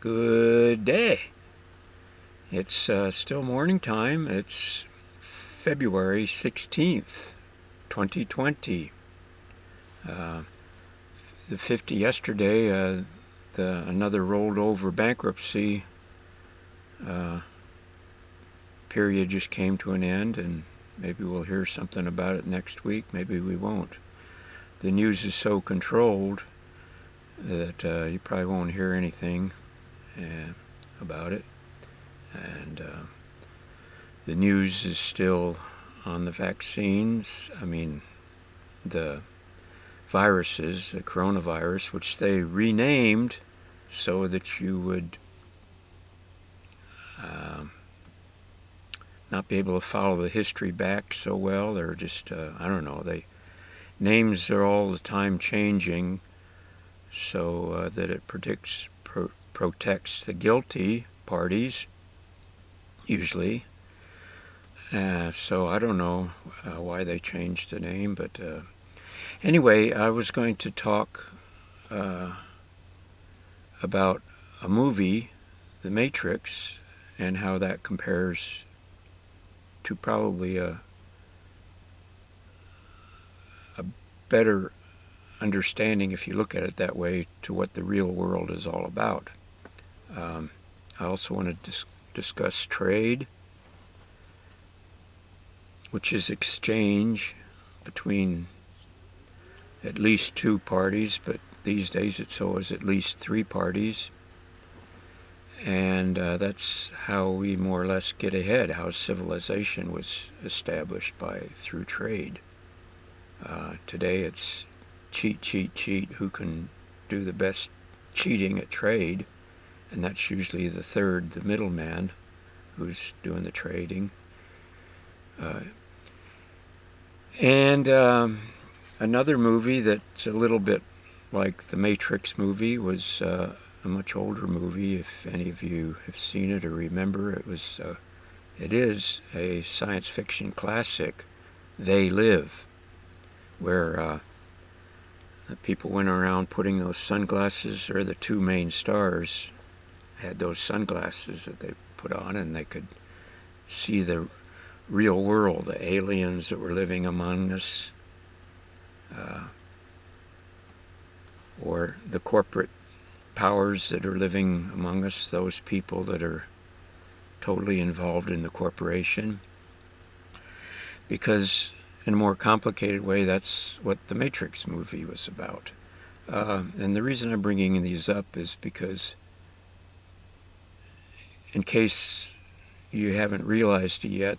Good day. It's still morning time. It's February 16th, 2020. The 50 yesterday, another rolled over bankruptcy period just came to an end, and maybe we'll hear something about it next week. Maybe we won't. The news is so controlled that you probably won't hear anything about it. And the news is still on the vaccines. The viruses, the coronavirus, which they renamed so that you would not be able to follow the history back so well. They're just, I don't know, names are all the time changing so that it protects the guilty parties, usually. So I don't know why they changed the name, but anyway, I was going to talk about a movie, The Matrix, and how that compares to probably a better understanding, if you look at it that way, to what the real world is all about. I also want to discuss trade, which is exchange between at least two parties, but these days it's always at least three parties. And that's how we more or less get ahead, how civilization was established through trade. Today it's cheat, who can do the best cheating at trade, and that's usually the middleman who's doing the trading. Another movie that's a little bit like the Matrix movie was a much older movie. If any of you have seen it or remember, it is a science fiction classic, They Live, where the people went around putting those sunglasses, or the two main stars had those sunglasses that they put on, and they could see the real world, the aliens that were living among us, or the corporate powers that are living among us, those people that are totally involved in the corporation. Because in a more complicated way, that's what the Matrix movie was about. And the reason I'm bringing these up is because, in case you haven't realized it yet,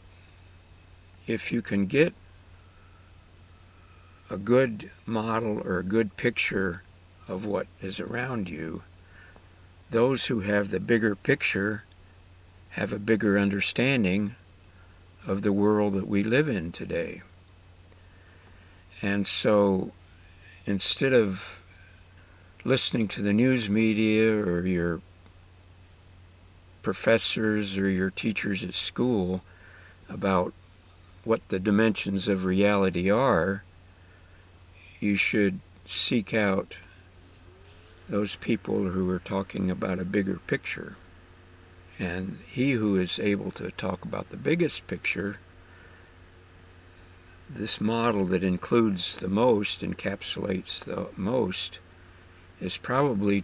if you can get a good model or a good picture of what is around you, those who have the bigger picture have a bigger understanding of the world that we live in today. And so, instead of listening to the news media or your professors or your teachers at school about what the dimensions of reality are, you should seek out those people who are talking about a bigger picture. And he who is able to talk about the biggest picture, this model that includes the most, encapsulates the most, is probably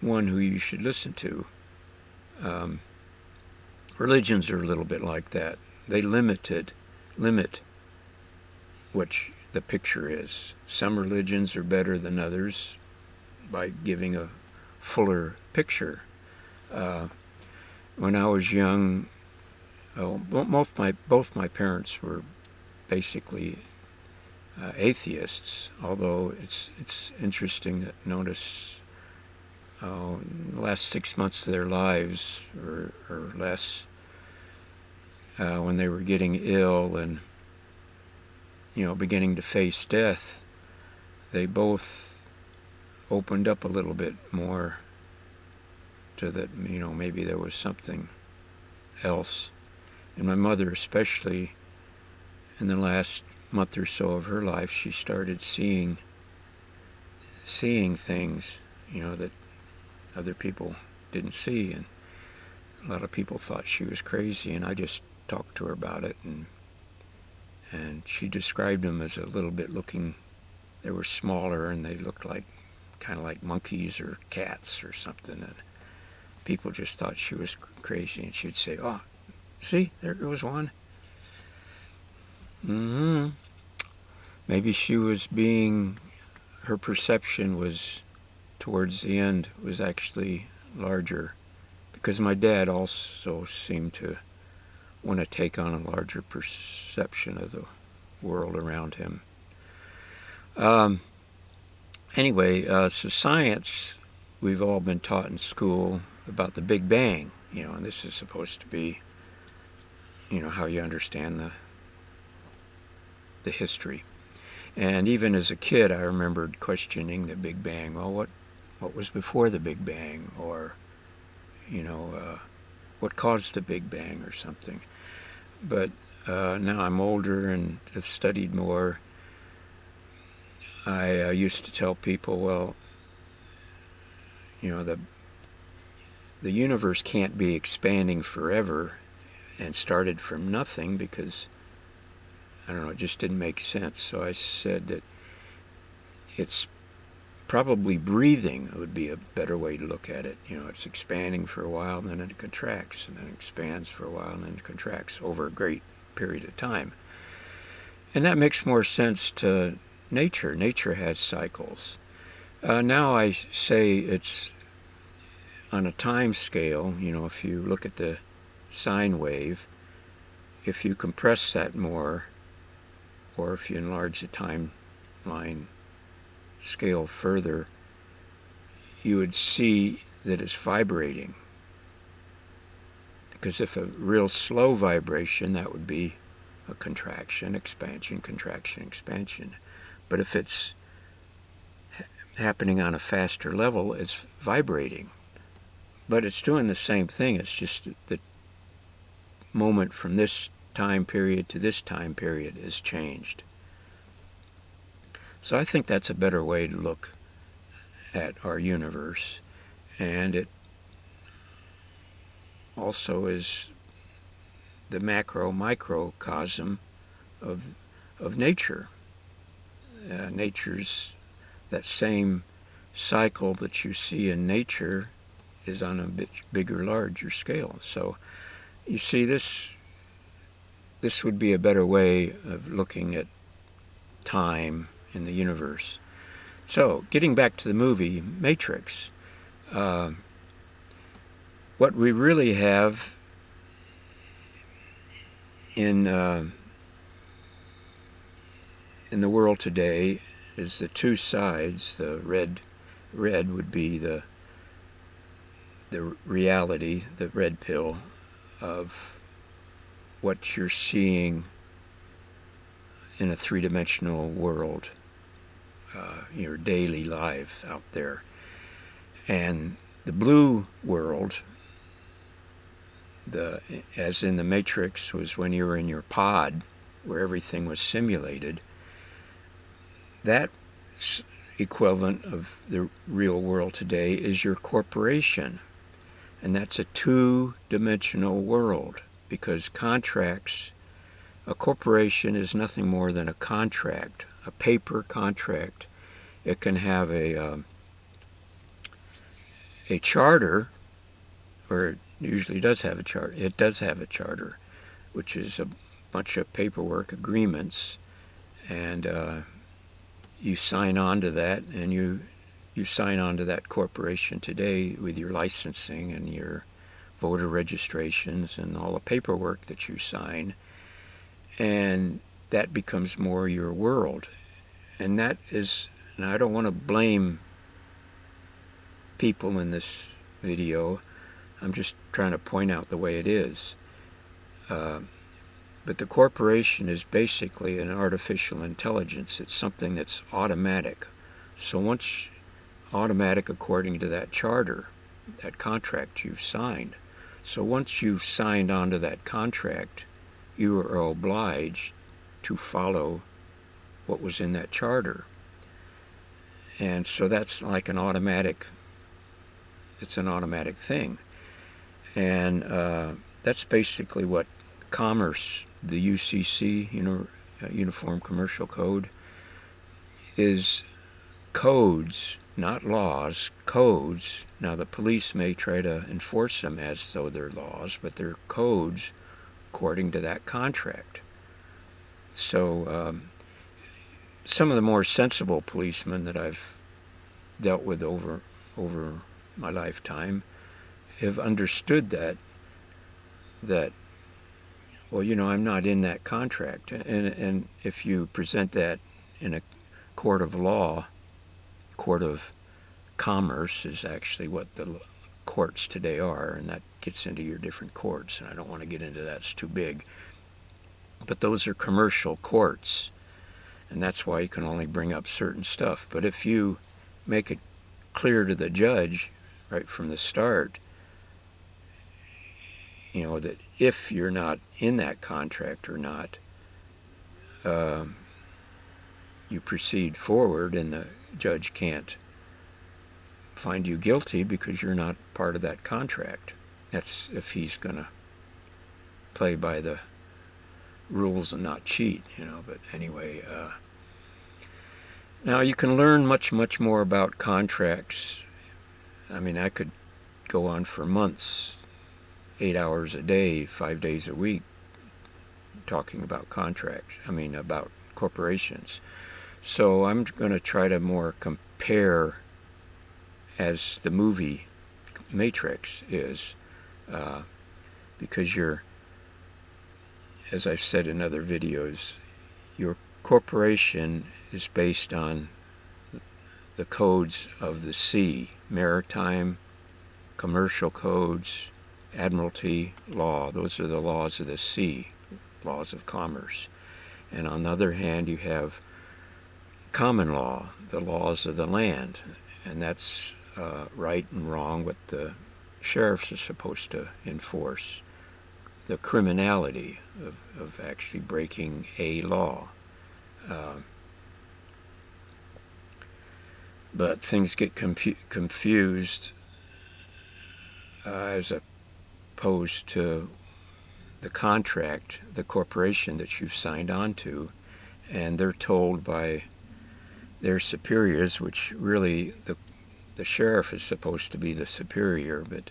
one who you should listen to. Religions are a little bit like that. They limit what the picture is. Some religions are better than others by giving a fuller picture. When I was young, both my parents were basically atheists. Although it's interesting to notice in the last 6 months of their lives or less, when they were getting ill and beginning to face death, they both opened up a little bit more to that, maybe there was something else. And my mother especially, in the last month or so of her life, she started seeing things, that other people didn't see, and a lot of people thought she was crazy, and I just talked to her about it, and she described them as a little bit looking, they were smaller and they looked like kind of like monkeys or cats or something, and people just thought she was crazy, and she'd say, "Oh, see, there goes one." Maybe she was being, her perception was, towards the end, was actually larger, because my dad also seemed to want to take on a larger perception of the world around him. Anyway, so science, we've all been taught in school about the Big Bang, and this is supposed to be, how you understand the history. And even as a kid, I remembered questioning the Big Bang. Well, what was before the Big Bang, or what caused the Big Bang, or something. But now I'm older and have studied more. I used to tell people, well, the universe can't be expanding forever and started from nothing, because, I don't know, it just didn't make sense. So I said that it's probably breathing would be a better way to look at it. It's expanding for a while, and then it contracts, and then it expands for a while, and then it contracts over a great period of time. And that makes more sense to nature. Nature has cycles. Now I say it's on a time scale. If you look at the sine wave, if you compress that more, or if you enlarge the timeline scale further, you would see that it's vibrating. Because if a real slow vibration, that would be a contraction, expansion, contraction, expansion. But if it's happening on a faster level, it's vibrating. But it's doing the same thing. It's just the moment from this time period to this time period is changed. So I think that's a better way to look at our universe. And it also is the macro-microcosm of nature. Nature's, that same cycle that you see in nature is on a bit bigger, larger scale. So you see, this would be a better way of looking at time in the universe. So, getting back to the movie Matrix, what we really have in the world today is the two sides. The red would be the reality, the red pill of what you're seeing in a three-dimensional world, your daily life out there. And the blue world, as in the Matrix, was when you were in your pod, where everything was simulated. That equivalent of the real world today is your corporation. And that's a two-dimensional world, because contracts, a corporation is nothing more than a contract, a paper contract. It can have a charter, or it usually does have a charter. It does have a charter, which is a bunch of paperwork agreements, and you sign on to that, and you sign on to that corporation today with your licensing and your voter registrations and all the paperwork that you sign, and that becomes more your world. And that is, and I don't want to blame people in this video, I'm just trying to point out the way it is. But the corporation is basically an artificial intelligence. It's something that's automatic. So automatic according to that charter, that contract you've signed. So once you've signed onto that contract, you are obliged to follow what was in that charter. And so that's like an automatic it's an automatic thing. And that's basically what commerce, the UCC, Uniform Commercial Code, is codes, not laws, codes. Now the police may try to enforce them as though they're laws, but they're codes according to that contract. So some of the more sensible policemen that I've dealt with over my lifetime have understood that well, I'm not in that contract, and if you present that in a court of law, court of commerce is actually what the courts today are, and that gets into your different courts, and I don't want to get into that, it's too big. But those are commercial courts, and that's why you can only bring up certain stuff. But if you make it clear to the judge right from the start, that if you're not in that contract or not, you proceed forward, and the judge can't find you guilty because you're not part of that contract. That's if he's going to play by the rules and not cheat, But anyway, now you can learn much more about contracts. I mean, I could go on for months, 8 hours a day, 5 days a week, talking about contracts. About corporations. So I'm going to try to more compare, as the movie Matrix is, because as I've said in other videos, your corporation is based on the codes of the sea, maritime, commercial codes, admiralty law. Those are the laws of the sea, laws of commerce. And on the other hand, you have common law, the laws of the land, and that's right and wrong, what the sheriffs are supposed to enforce, the criminality of actually breaking a law. But things get confused as opposed to the contract, the corporation that you've signed on to, and they're told by their superiors, which really the sheriff is supposed to be the superior, but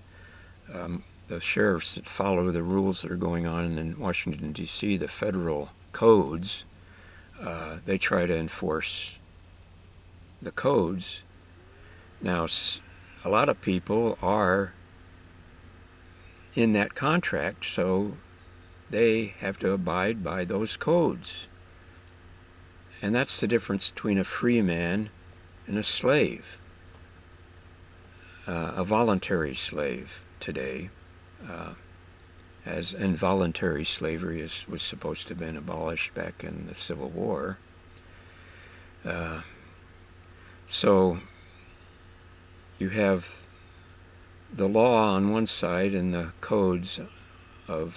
the sheriffs that follow the rules that are going on in Washington, D.C., the federal codes, they try to enforce the codes. Now, a lot of people are in that contract, so they have to abide by those codes. And that's the difference between a free man and a slave, a voluntary slave today, as involuntary slavery was supposed to have been abolished back in the Civil War. So you have the law on one side and the codes of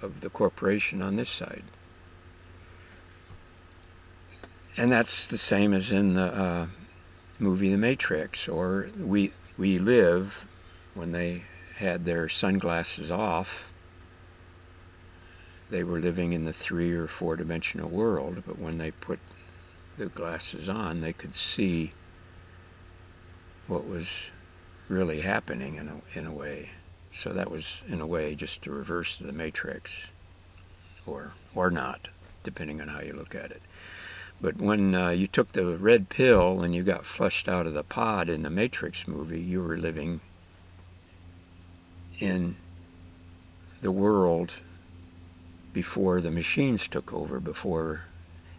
the corporation on this side. And that's the same as in the movie The Matrix, or We Live, when they had their sunglasses off. They were living in the 3 or 4 dimensional world, but when they put the glasses on, they could see what was really happening in a way. So that was, in a way, just the reverse of the Matrix, or not, depending on how you look at it. But when you took the red pill and you got flushed out of the pod in the Matrix movie, you were living in the world before the machines took over, before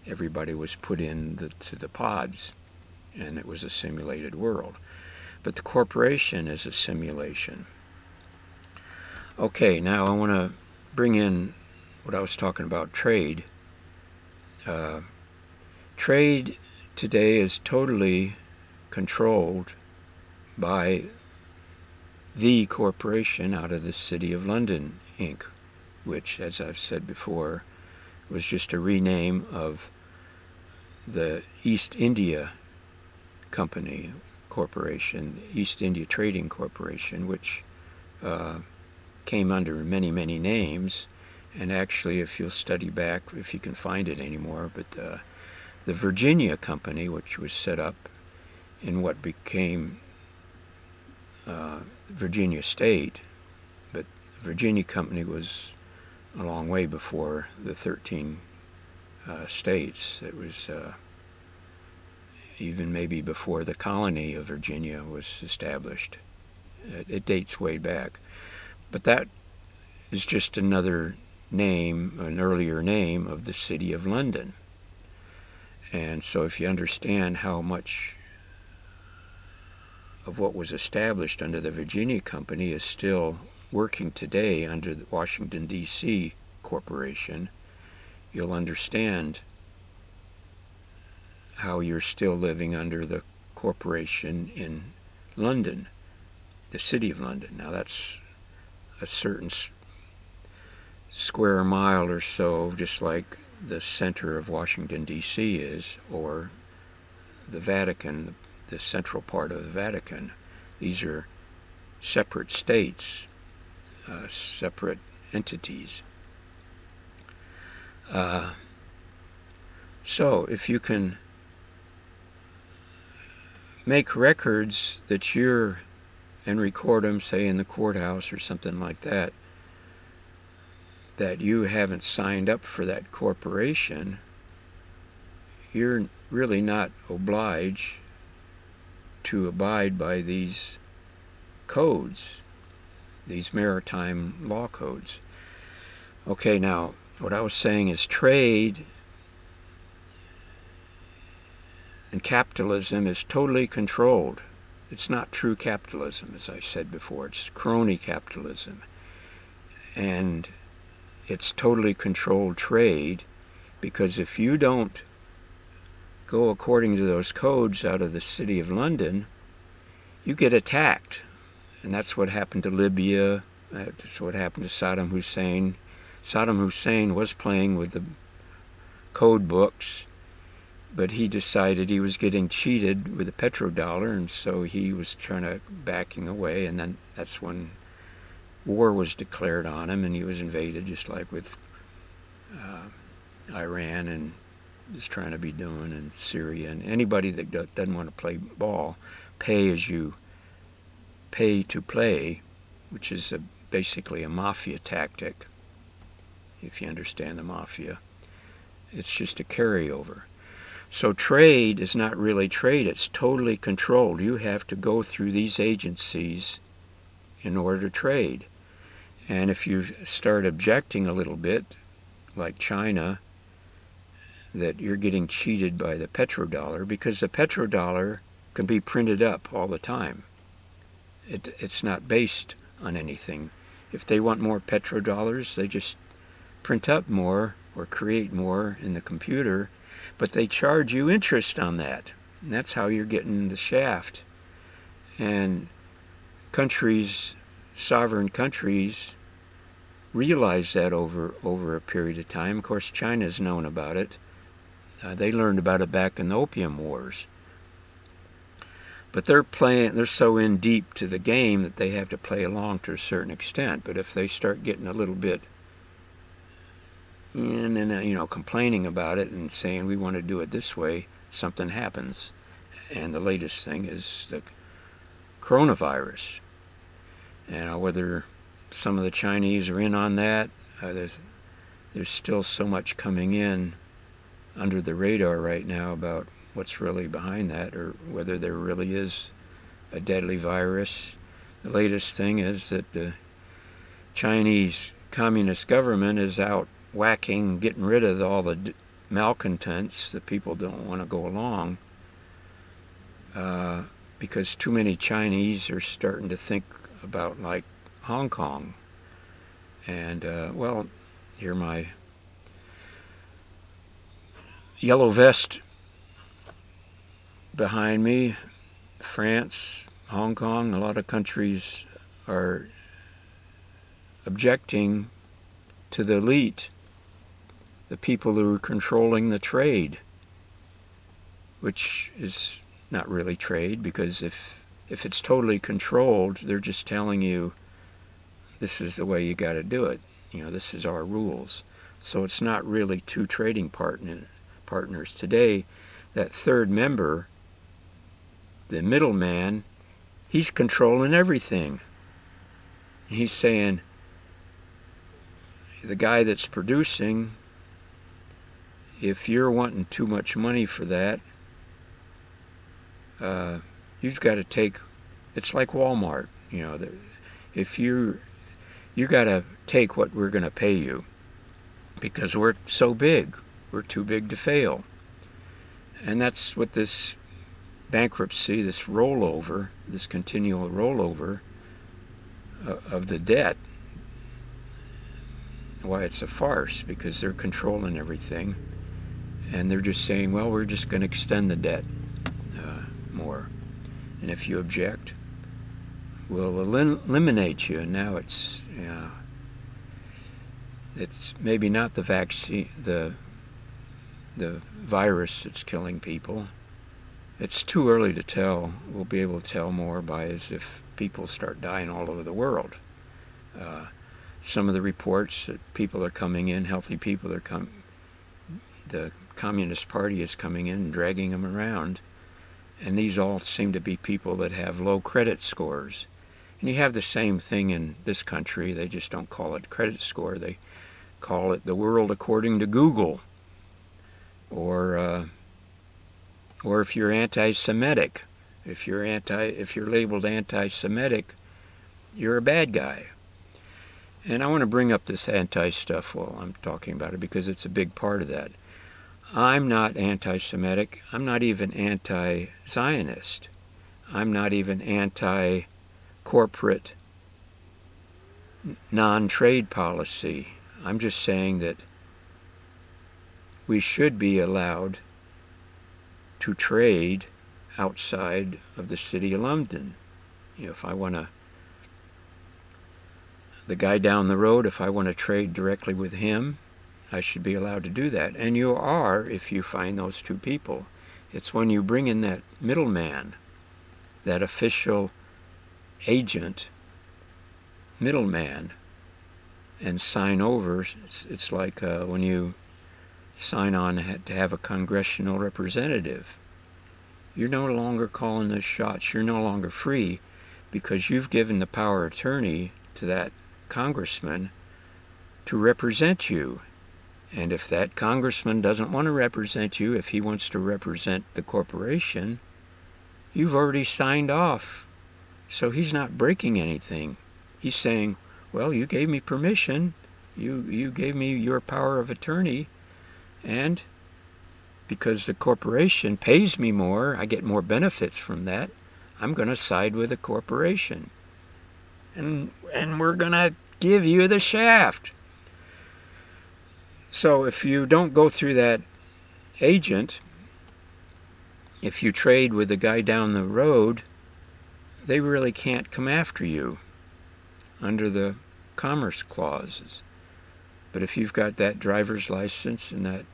everybody was put into the pods, and it was a simulated world. But the corporation is a simulation. Okay, now I want to bring in what I was talking about, trade. Trade today is totally controlled by the corporation out of the City of London, Inc., which, as I've said before, was just a rename of the East India Company, corporation, East India Trading Corporation, which came under many, many names. And actually, if you'll study back, if you can find it anymore, but the Virginia Company, which was set up in what became Virginia State, but the Virginia Company was a long way before the 13 states. It was even maybe before the colony of Virginia was established. It dates way back. But that is just another name, an earlier name of the city of London. And so if you understand how much of what was established under the Virginia Company is still working today under the Washington, D.C. Corporation, you'll understand how you're still living under the corporation in London, the city of London. Now that's a certain square mile or so, just like the center of Washington, D.C. is, or the Vatican, the central part of the Vatican. These are separate states, separate entities. So if you can make records that you're, and record them, say in the courthouse or something like that, that you haven't signed up for that corporation, you're really not obliged to abide by these codes, these maritime law codes. Okay, now, what I was saying is trade and capitalism is totally controlled. It's not true capitalism, as I said before. It's crony capitalism. And it's totally controlled trade, because if you don't go according to those codes out of the city of London, you get attacked. And that's what happened to Libya. That's what happened to Saddam Hussein. Saddam Hussein was playing with the code books, but he decided he was getting cheated with the petrodollar, and so he was backing away, and then that's when war was declared on him, and he was invaded, just like with Iran and is trying to be doing, and Syria, and anybody that doesn't want to play ball, pay to play, which is basically a mafia tactic, if you understand the mafia. It's just a carryover. So trade is not really trade, it's totally controlled. You have to go through these agencies in order to trade. And if you start objecting a little bit, like China, that you're getting cheated by the petrodollar, because the petrodollar can be printed up all the time. It's not based on anything. If they want more petrodollars, they just print up more or create more in the computer, but they charge you interest on that. And that's how you're getting the shaft. And countries, sovereign countries, realize that over a period of time. Of course, China's known about it. They learned about it back in the Opium Wars. But they're so in deep to the game that they have to play along to a certain extent. But if they start getting a little bit in and complaining about it and saying we want to do it this way, something happens. And the latest thing is the coronavirus. And whether some of the Chinese are in on that, there's still so much coming in under the radar right now about what's really behind that, or whether there really is a deadly virus. The latest thing is that the Chinese Communist government is out getting rid of all the malcontents, the people don't want to go along, because too many Chinese are starting to think about like Hong Kong. And here my yellow vest behind me, France, Hong Kong, a lot of countries are objecting to the elite, the people who are controlling the trade, which is not really trade, because if it's totally controlled, they're just telling you this is the way you got to do it. This is our rules. So it's not really two trading partners. Today, that third member, the middleman, he's controlling everything. He's saying, the guy that's producing, if you're wanting too much money for that, you've got to take, it's like Walmart, if you got to take what we're going to pay you, because we're so big, we're too big to fail. And that's what this bankruptcy, this rollover, this continual rollover of the debt, why it's a farce, because they're controlling everything, and they're just saying, well, we're just going to extend the debt more, and if you object, we'll eliminate you. And now it's maybe not the vaccine, the virus that's killing people. It's too early to tell. We'll be able to tell more by as if people start dying all over the world. Some of the reports that people are coming in, healthy people are the Communist Party is coming in and dragging them around, and these all seem to be people that have low credit scores. And you have the same thing in this country. They just don't call it credit score. They call it the world according to Google, or if you're anti-Semitic, if you're labeled anti-Semitic, you're a bad guy. And I want to bring up this anti-stuff while I'm talking about it, because it's a big part of that. I'm not anti-Semitic. I'm not even anti-Zionist. I'm not even anti-corporate non-trade policy. I'm just saying that we should be allowed to trade outside of the city of London. If I want to, the guy down the road, if I want to trade directly with him, I should be allowed to do that. And you are, if you find those two people. It's when you bring in that middleman, that official agent, middleman, and sign over. It's like when you sign on to have a congressional representative. You're no longer calling the shots. You're no longer free, because you've given the power of attorney to that congressman to represent you. And if that congressman doesn't want to represent you, if he wants to represent the corporation, you've already signed off. So he's not breaking anything. He's saying, well, you gave me permission, you gave me your power of attorney, and because the corporation pays me more, I get more benefits from that, I'm going to side with the corporation. And we're going to give you the shaft. So if you don't go through that agent, if you trade with the guy down the road, they really can't come after you under the commerce clauses. But if you've got that driver's license and that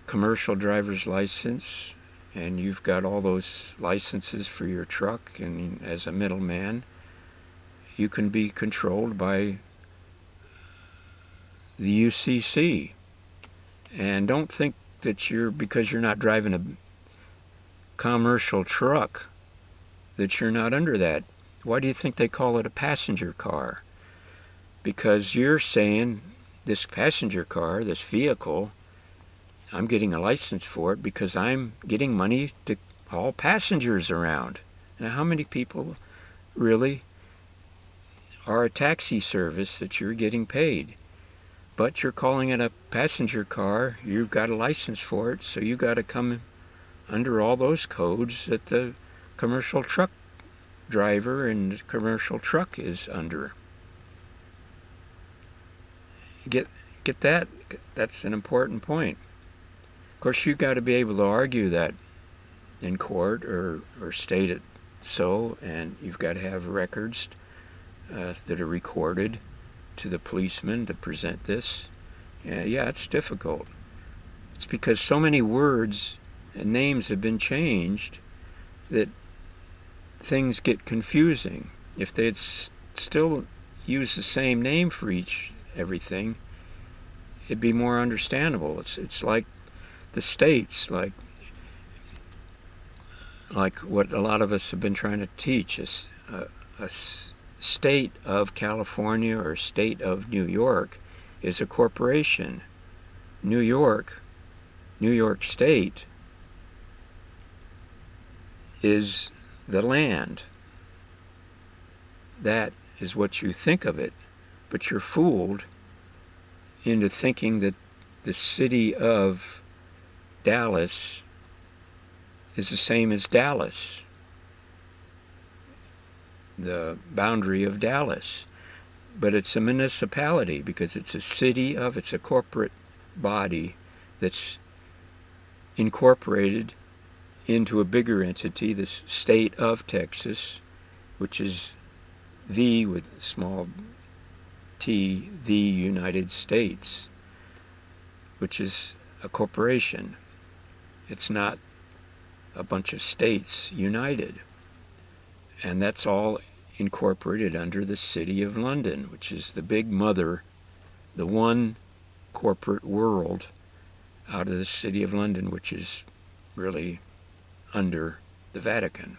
commercial driver's license, and you've got all those licenses for your truck, and as a middleman, you can be controlled by the UCC. And don't think that because you're not driving a commercial truck, that you're not under that. Why do you think they call it a passenger car? Because you're saying, this passenger car, this vehicle, I'm getting a license for it because I'm getting money to haul passengers around. Now, how many people really are a taxi service that you're getting paid? But you're calling it a passenger car, you've got a license for it, so you've got to come under all those codes that the commercial truck driver and commercial truck is under. Get that? That's an important point. Of course, you've got to be able to argue that in court or state it so, and you've got to have records that are recorded to the policeman to present this. Yeah, it's difficult. It's because so many words and names have been changed, that things get confusing. If they'd still use the same name for everything, it'd be more understandable. It's like the states, like what a lot of us have been trying to teach us. A state of California or state of New York is a corporation. New York State, is the land. That is what you think of it, but you're fooled into thinking that the city of Dallas is the same as Dallas, the boundary of Dallas. But it's a municipality because it's a it's a corporate body that's incorporated into a bigger entity, the state of Texas, which is with small t, the United States, which is a corporation. It's not a bunch of states united. And that's all incorporated under the City of London, which is the big mother, the one corporate world out of the City of London, which is really under the Vatican.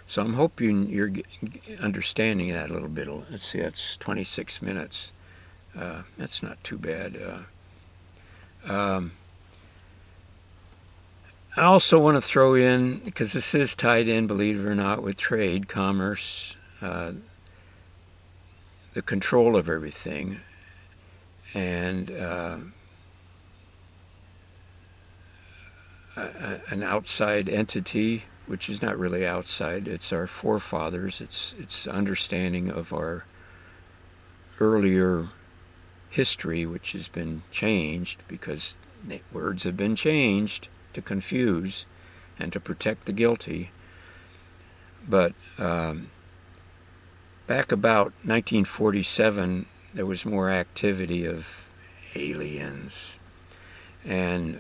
So I'm hoping you're understanding that a little bit. Let's see, that's 26 minutes. That's not too bad. I also want to throw in, because this is tied in, believe it or not, with trade, commerce, the control of everything, and an outside entity, which is not really outside. It's our forefathers. It's understanding of our earlier history, which has been changed because words have been changed to confuse and to protect the guilty. But back about 1947, there was more activity of aliens. And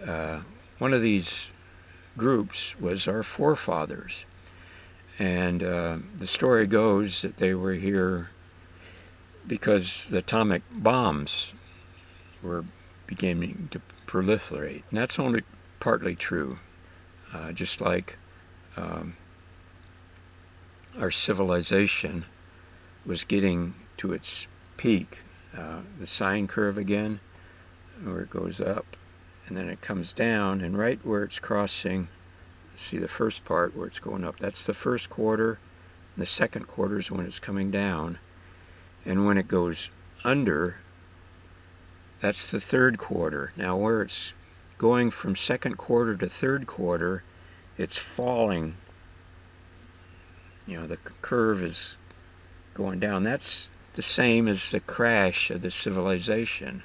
one of these groups was our forefathers. And the story goes that they were here because the atomic bombs were beginning to proliferate. And that's only partly true. Just like our civilization was getting to its peak, the sine curve again, where it goes up and then it comes down, and right where it's crossing, see the first part where it's going up, that's the first quarter, and the second quarter is when it's coming down, and when it goes under, that's the third quarter. Now where it's going from second quarter to third quarter, it's falling. The curve is going down. That's the same as the crash of the civilization.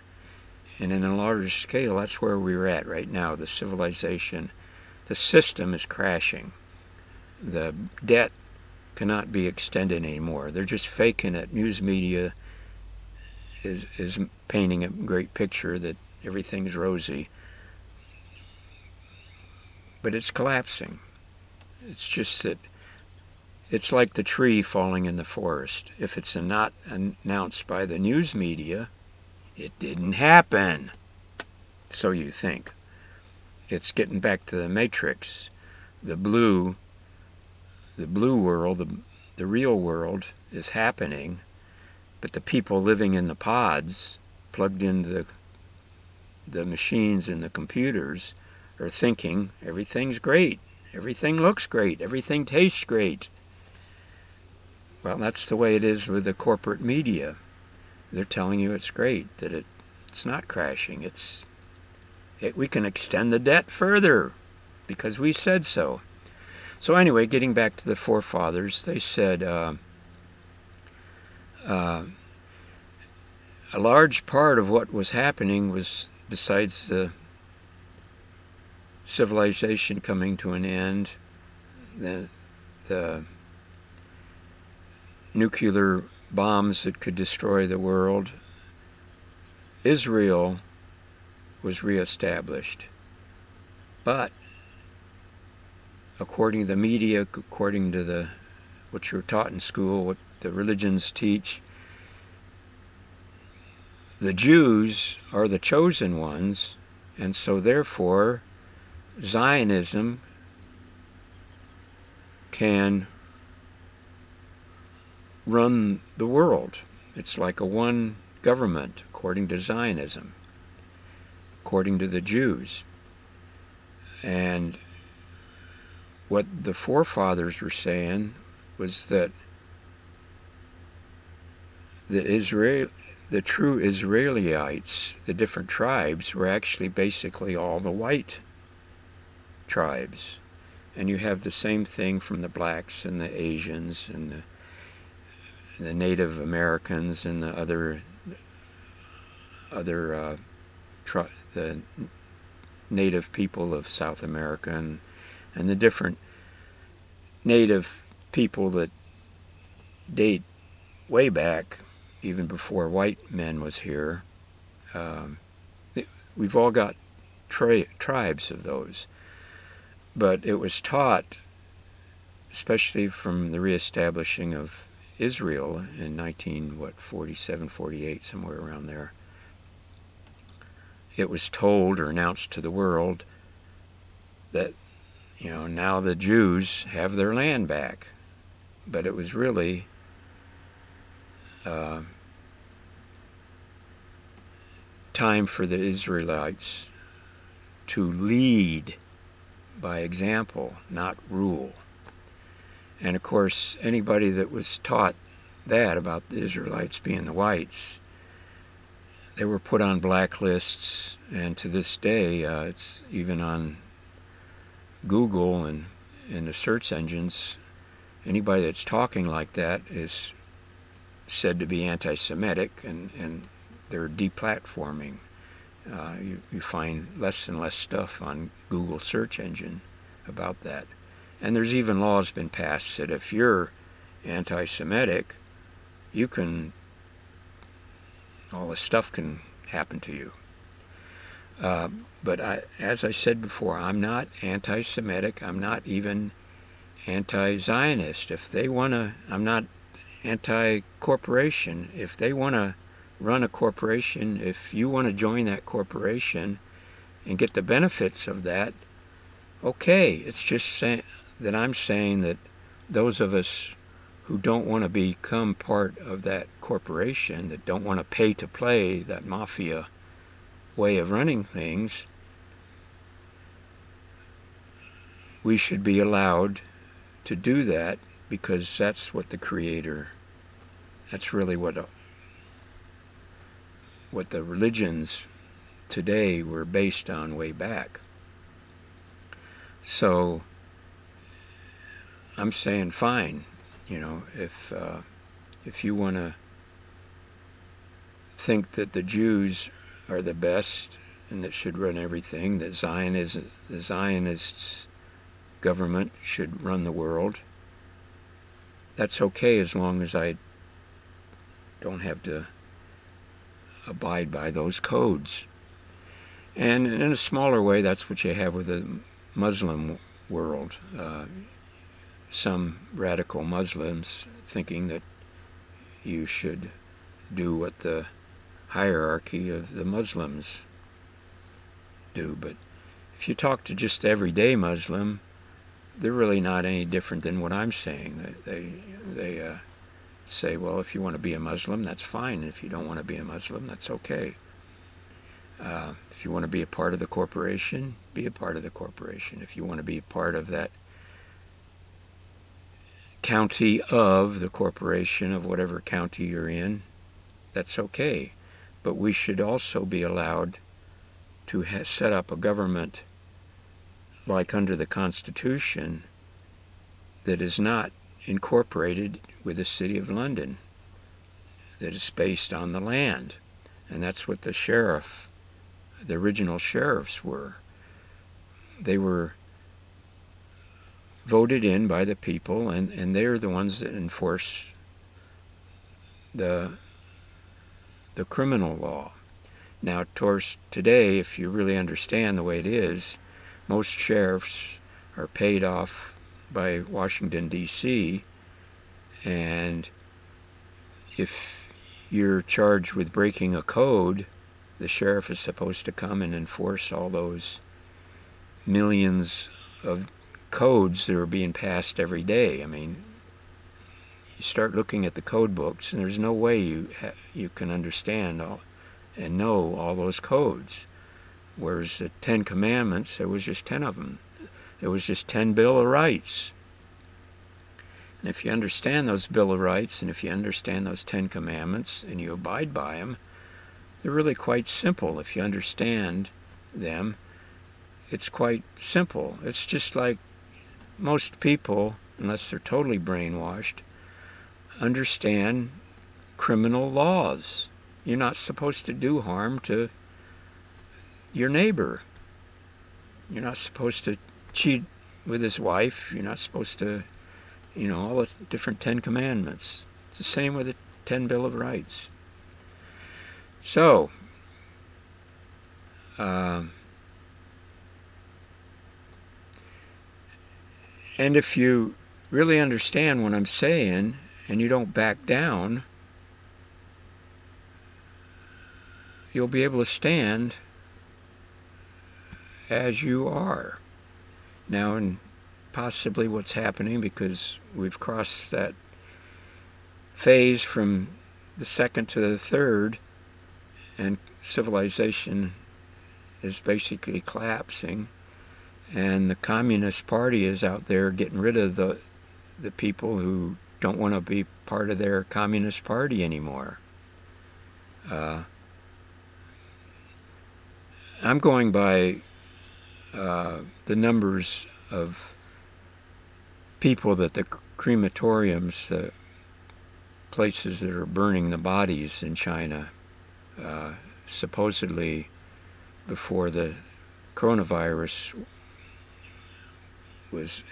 And in a larger scale, that's where we're at right now. The civilization, the system is crashing. The debt cannot be extended anymore. They're just faking it. News media is painting a great picture that everything's rosy. But it's collapsing. It's just that it's like the tree falling in the forest. If it's not announced by the news media, it didn't happen. So you think. It's getting back to the Matrix. The blue world, the real world is happening, but the people living in the pods, plugged into the machines and the computers, are thinking everything's great, everything looks great, everything tastes great. Well, that's the way it is with the corporate media. They're telling you it's great, that it's not crashing. We can extend the debt further because we said so. So anyway, getting back to the forefathers, they said a large part of what was happening was, besides the civilization coming to an end, the nuclear bombs that could destroy the world, Israel was reestablished. But according to the media, according to what you're taught in school, what the religions teach, the Jews are the chosen ones, and so therefore Zionism can run the world. It's like a one government, according to Zionism, according to the Jews. And what the forefathers were saying was that the true Israelites, the different tribes, were actually basically all the white tribes. And you have the same thing from the blacks and the Asians and the Native Americans and the the native people of South America and the different native people that date way back, even before white men was here. We've all got tribes of those. But it was taught, especially from the reestablishing of Israel in 47, 48, somewhere around there. It was told or announced to the world that, now the Jews have their land back. But it was really time for the Israelites to lead by example, not rule. And of course, anybody that was taught that about the Israelites being the whites, they were put on blacklists, and to this day, it's even on Google and in the search engines. Anybody that's talking like that is said to be anti-Semitic, and they're deplatforming. You find less and less stuff on Google search engine about that. And there's even laws been passed that if you're anti-Semitic, all this stuff can happen to you. But as I said before, I'm not anti-Semitic. I'm not even anti-Zionist. I'm not anti-corporation. If they want to run a corporation, if you want to join that corporation and get the benefits of that, okay. It's just that I'm saying that those of us who don't want to become part of that corporation, that don't want to pay to play, that mafia way of running things, we should be allowed to do that, because that's what the Creator, that's really what the religions today were based on way back. So I'm saying fine, if you want to think that the Jews are the best and that should run everything, that the Zionists government should run the world, that's okay, as long as I don't have to abide by those codes. And in a smaller way, that's what you have with the Muslim world. Some radical Muslims thinking that you should do what the hierarchy of the Muslims do. But if you talk to just everyday Muslim, they're really not any different than what I'm saying. They say, well, if you want to be a Muslim, that's fine. If you don't want to be a Muslim, that's okay. If you want to be a part of the corporation, be a part of the corporation. If you want to be a part of that county of the corporation, of whatever county you're in, that's okay. But we should also be allowed to set up a government like under the Constitution that is not incorporated with the City of London, that is based on the land. And that's what the original sheriffs were. They were voted in by the people, and they're the ones that enforce the criminal law. Now, of course, today, if you really understand the way it is, most sheriffs are paid off by Washington, D.C., and if you're charged with breaking a code, the sheriff is supposed to come and enforce all those millions of codes that are being passed every day. I mean, you start looking at the code books, and there's no way you can understand and know all those codes. Whereas the 10 Commandments, there was just 10 of them. There was just 10 Bill of Rights. And if you understand those Bill of Rights, and if you understand those 10 Commandments, and you abide by them, they're really quite simple. If you understand them, it's quite simple. It's just like most people, unless they're totally brainwashed, understand criminal laws. You're not supposed to do harm to your neighbor. You're not supposed to cheat with his wife. You're not supposed to, all the different 10 Commandments. It's the same with the 10 Bill of Rights. So, and if you really understand what I'm saying, and you don't back down, you'll be able to stand as you are. Now, and possibly what's happening, because we've crossed that phase from the second to the third, and civilization is basically collapsing, and the Communist Party is out there getting rid of the people who don't want to be part of their Communist Party anymore. I'm going by the numbers of people that the crematoriums, the places that are burning the bodies in China, supposedly before the coronavirus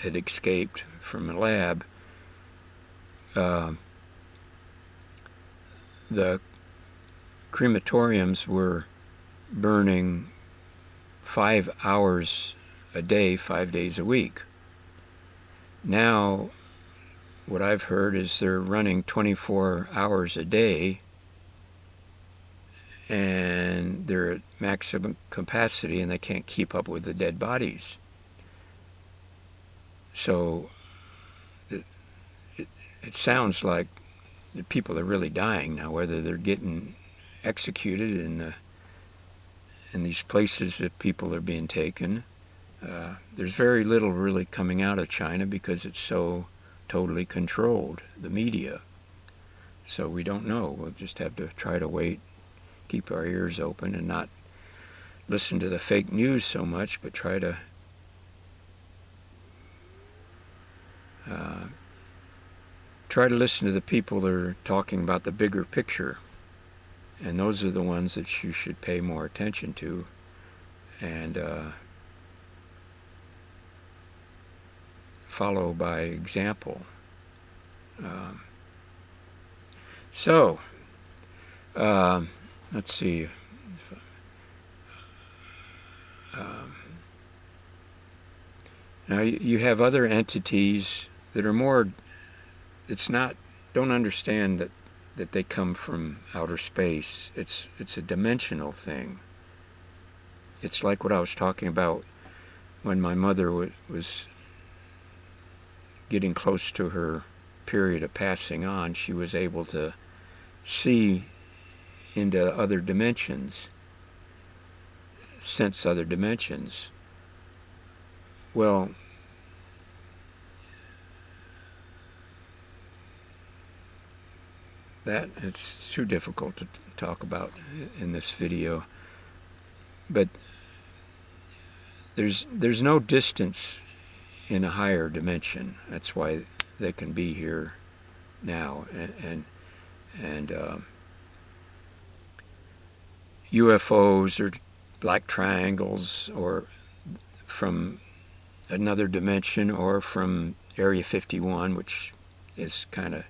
had escaped from a lab, the crematoriums were burning 5 hours a day, 5 days a week. Now, what I've heard is they're running 24 hours a day, and they're at maximum capacity, and they can't keep up with the dead bodies. So it sounds like the people are really dying now, whether they're getting executed in these places that people are being taken. There's very little really coming out of China because it's so totally controlled, the media. So we don't know. We'll just have to try to wait, keep our ears open, and not listen to the fake news so much, but try to listen to the people that are talking about the bigger picture. And those are the ones that you should pay more attention to, and follow by example. Let's see. Now you have other entities that are more, don't understand that they come from outer space. It's a dimensional thing. It's like what I was talking about when my mother was getting close to her period of passing on. She was able to see into other dimensions, sense other dimensions. Well, it's too difficult to talk about in this video, but there's no distance in a higher dimension. That's why they can be here now, and UFOs or black triangles, or from another dimension, or from Area 51, which is kind of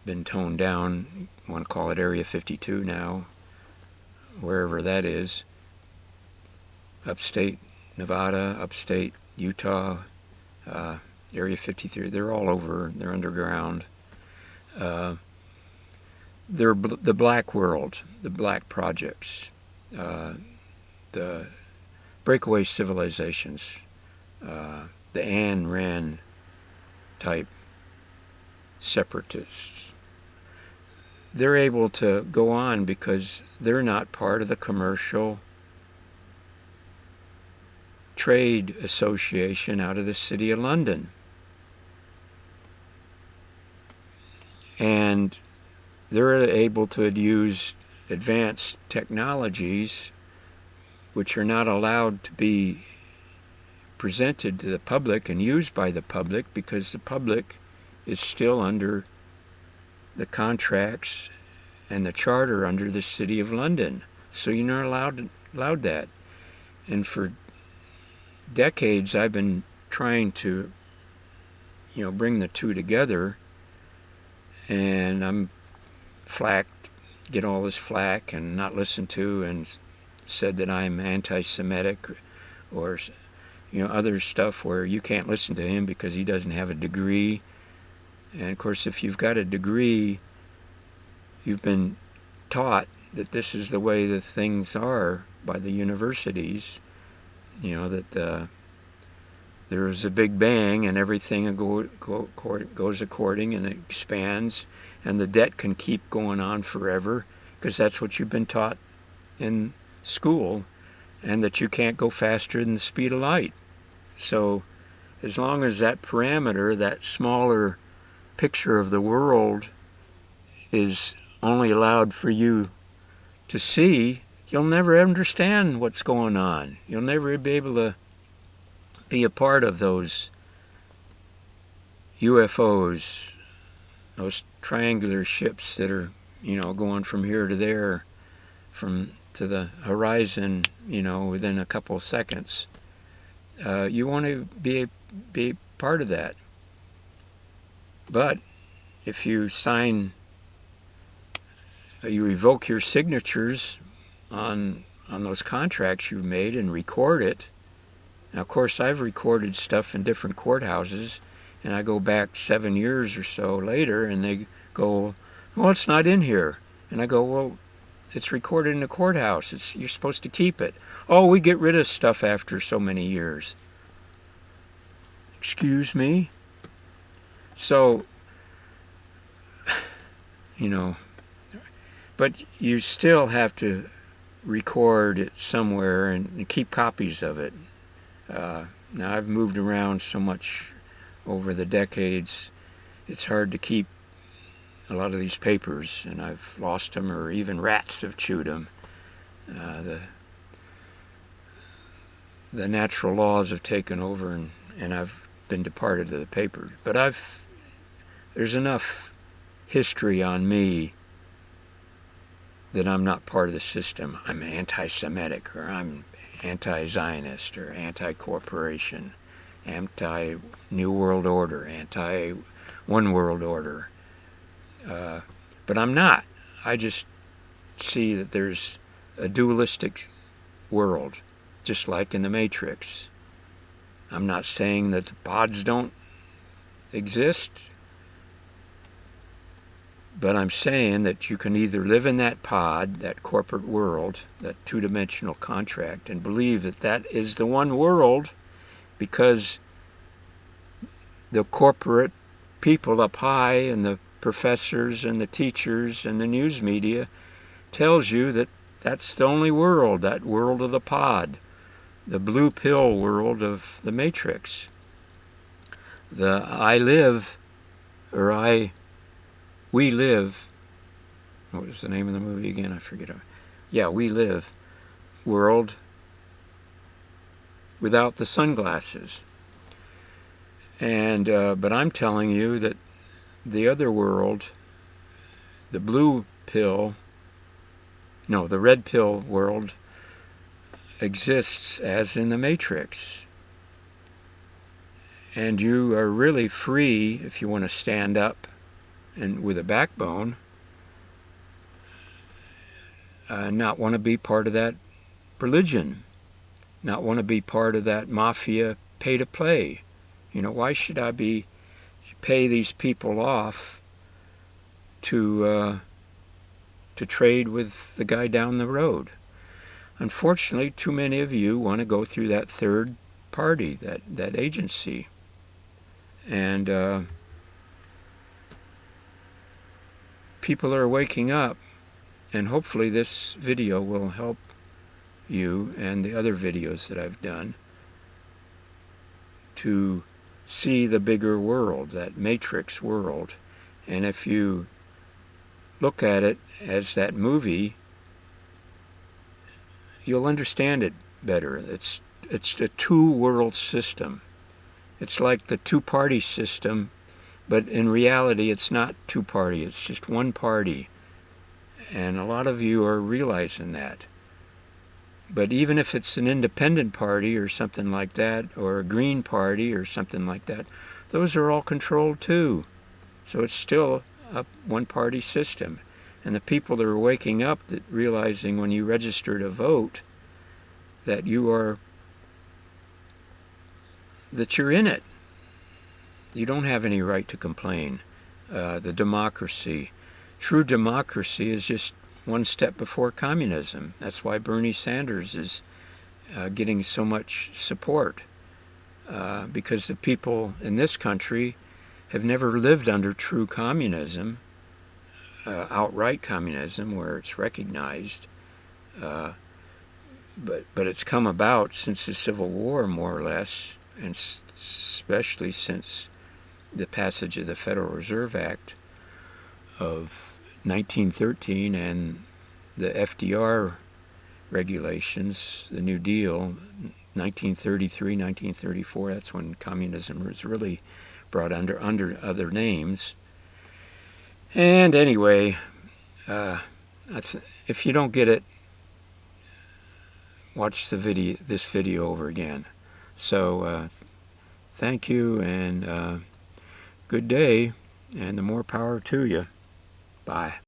been toned down. You want to call it Area 52 now, wherever that is, upstate Nevada, upstate, Utah, Area 53. They're all over. They're underground. They're the black world, the black projects, the breakaway civilizations, the Ayn Rand type separatists. They're able to go on because they're not part of the commercial trade association out of the city of London. And they're able to use advanced technologies which are not allowed to be presented to the public and used by the public because the public is still under the contracts and the charter under the City of London. So you're not allowed that. And for decades I've been trying to bring the two together, and I'm get all this flack and not listened to, and said that I'm anti-Semitic or other stuff where you can't listen to him because he doesn't have a degree. And of course, if you've got a degree, you've been taught that this is the way that things are by the universities, that there is a big bang and everything goes according and it expands, and the debt can keep going on forever because that's what you've been taught in school, and that you can't go faster than the speed of light. So as long as that parameter, that smaller picture of the world, is only allowed for you to see, you'll never understand what's going on. You'll never be able to be a part of those UFOs, those triangular ships that are, going from here to there, to the horizon, within a couple of seconds. You want to be part of that. But if you revoke your signatures on those contracts you've made and record it. Now, of course, I've recorded stuff in different courthouses, and I go back 7 years or so later, and they go, well, it's not in here. And I go, well, it's recorded in the courthouse. You're supposed to keep it. Oh, we get rid of stuff after so many years. Excuse me? So, but you still have to record it somewhere and keep copies of it. Now, I've moved around so much over the decades, it's hard to keep a lot of these papers, and I've lost them, or even rats have chewed them. The natural laws have taken over, and I've been departed to the paper. But there's enough history on me that I'm not part of the system. I'm anti-Semitic, or I'm anti-Zionist, or anti-corporation, anti-New World Order, anti-One World Order. But I'm not. I just see that there's a dualistic world, just like in the Matrix. I'm not saying that the pods don't exist, but I'm saying that you can either live in that pod, that corporate world, that two-dimensional contract, and believe that that is the one world because the corporate people up high and the professors and the teachers and the news media tells you that that's the only world, that world of the pod, the blue pill world of the Matrix. The We Live, what was the name of the movie again? I forget. Yeah, We Live world without the sunglasses. And but I'm telling you that the other world, the blue pill, no, the red pill world exists as in the Matrix. And you are really free if you want to stand up and with a backbone, not want to be part of that religion. not want to be part of that mafia pay-to-play. Why should I pay these people off to trade with the guy down the road? Unfortunately, too many of you want to go through that third party, that agency. And people are waking up, and hopefully this video will help you and the other videos that I've done to see the bigger world, that matrix world. And if you look at it as that movie, you'll understand it better. It's a two-world system. It's like the two-party system, but in reality it's not two-party, it's just one party. And a lot of you are realizing that. But even if it's an independent party or something like that, or a green party or something like that, those are all controlled too. So it's still a one-party system. And the people that are waking up, that realizing when you register to vote that you're in it. You don't have any right to complain. The democracy. True democracy is just one step before communism. That's why Bernie Sanders is getting so much support. Because the people in this country have never lived under true communism, outright communism, where it's recognized. But it's come about since the Civil War, more or less, and especially since the passage of the Federal Reserve Act of 1913 and the FDR regulations, the New Deal, 1933, 1934. That's when communism was really brought under other names. And anyway, if you don't get it, watch this video over again. So thank you, and good day, and the more power to you. Bye.